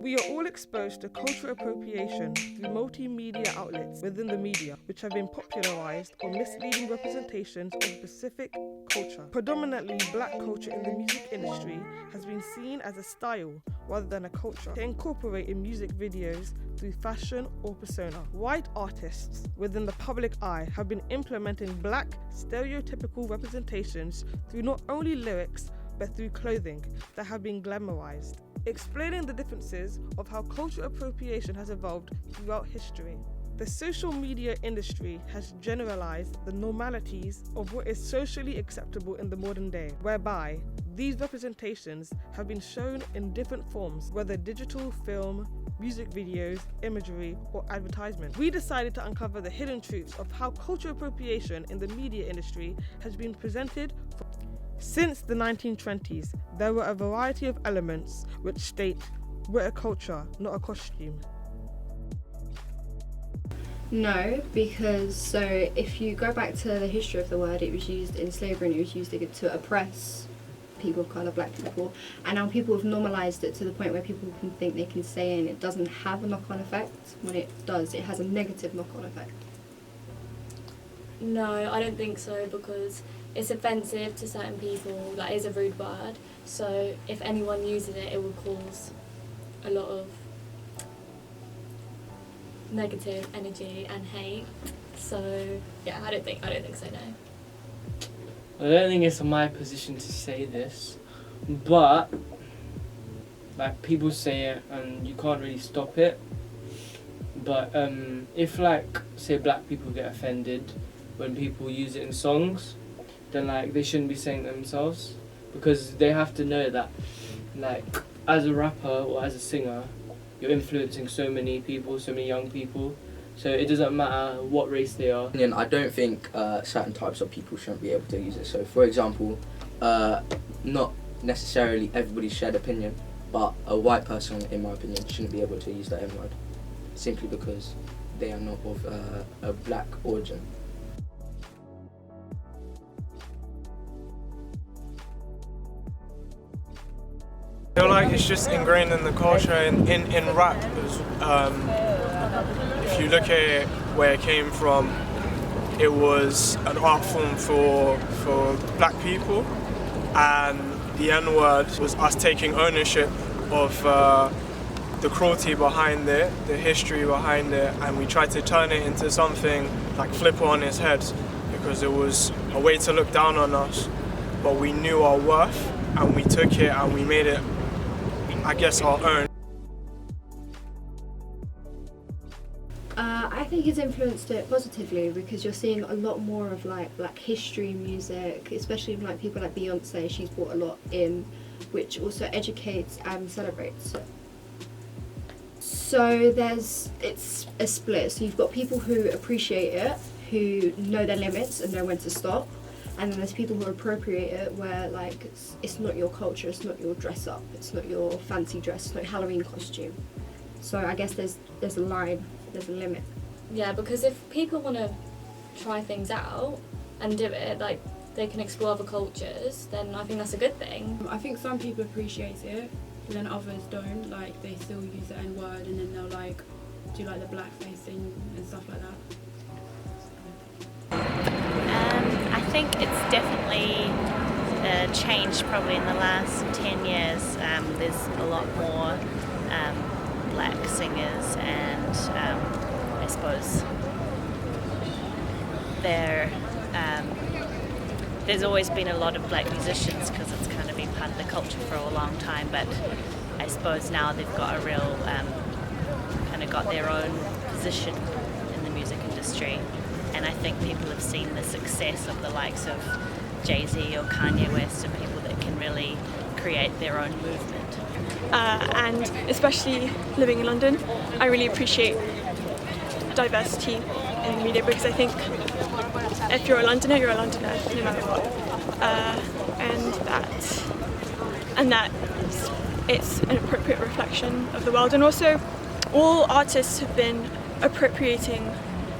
We are all exposed to cultural appropriation through multimedia outlets within the media, which have been popularized or misleading representations of specific culture. Predominantly black culture in the music industry has been seen as a style rather than a culture to incorporate in music videos through fashion or persona. White artists within the public eye have been implementing black stereotypical representations through not only lyrics but through clothing that have been glamorized, explaining the differences of how cultural appropriation has evolved throughout history. The social media industry has generalized the normalities of what is socially acceptable in the modern day, whereby these representations have been shown in different forms, whether digital, film, music videos, imagery, or advertisement. We decided to uncover the hidden truths of how cultural appropriation in the media industry has been presented. Since the 1920s, there were a variety of elements which state we're a culture, not a costume. No, because so if you go back to the history of the word, it was used in slavery and it was used to oppress people of colour, black people, and now people have normalised it to the point where people can think they can say it and it doesn't have a knock-on effect. When it does, it has a negative knock-on effect. No, I don't think so, because it's offensive to certain people. That is a rude word, so if anyone uses it, it will cause a lot of negative energy and hate. So yeah, I don't think so, no. I don't think it's my position to say this, but like people say it and you can't really stop it. But if like say black people get offended when people use it in songs, then like they shouldn't be saying it themselves, because they have to know that like as a rapper or as a singer, you're influencing so many people, so many young people. So it doesn't matter what race they are. And I don't think certain types of people shouldn't be able to use it. So for example, not necessarily everybody's shared opinion, but a white person, in my opinion, shouldn't be able to use the N-word simply because they are not of a black origin. I feel like it's just ingrained in the culture in rap. If you look at it where it came from, it was an art form for black people, and the N-word was us taking ownership of the cruelty behind it, the history behind it, and we tried to turn it into something like flip it on its head, because it was a way to look down on us, but we knew our worth and we took it and we made it, I guess, our own. I think it's influenced it positively, because you're seeing a lot more of like black history music, especially like people like Beyonce. She's brought a lot in, which also educates and celebrates. So it's a split. So you've got people who appreciate it, who know their limits and know when to stop, and then there's people who appropriate it, where like it's not your culture, it's not your dress up, it's not your fancy dress, it's not your Halloween costume. So I guess there's a line, there's a limit. Yeah, because if people want to try things out and do it, like they can explore other cultures, then I think that's a good thing. I think some people appreciate it, but then others don't. Like they still use the N-word, and then they'll like do like the blackface thing and stuff like that. I think it's definitely changed probably in the last 10 years. There's a lot more black singers, and I suppose there's always been a lot of black musicians, because it's kind of been part of the culture for a long time, but I suppose now they've got a real kind of got their own position in the music industry. And I think people have seen the success of the likes of Jay-Z or Kanye West, and people that can really create their own movement. And especially living in London, I really appreciate diversity in the media, because I think if you're a Londoner, you're a Londoner no matter what. And that it's an appropriate reflection of the world. And also, all artists have been appropriating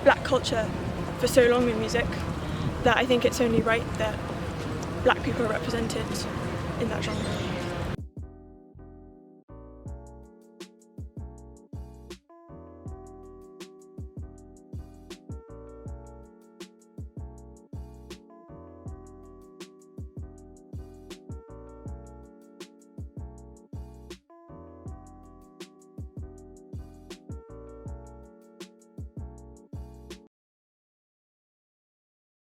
black culture for so long in music that I think it's only right that black people are represented in that genre.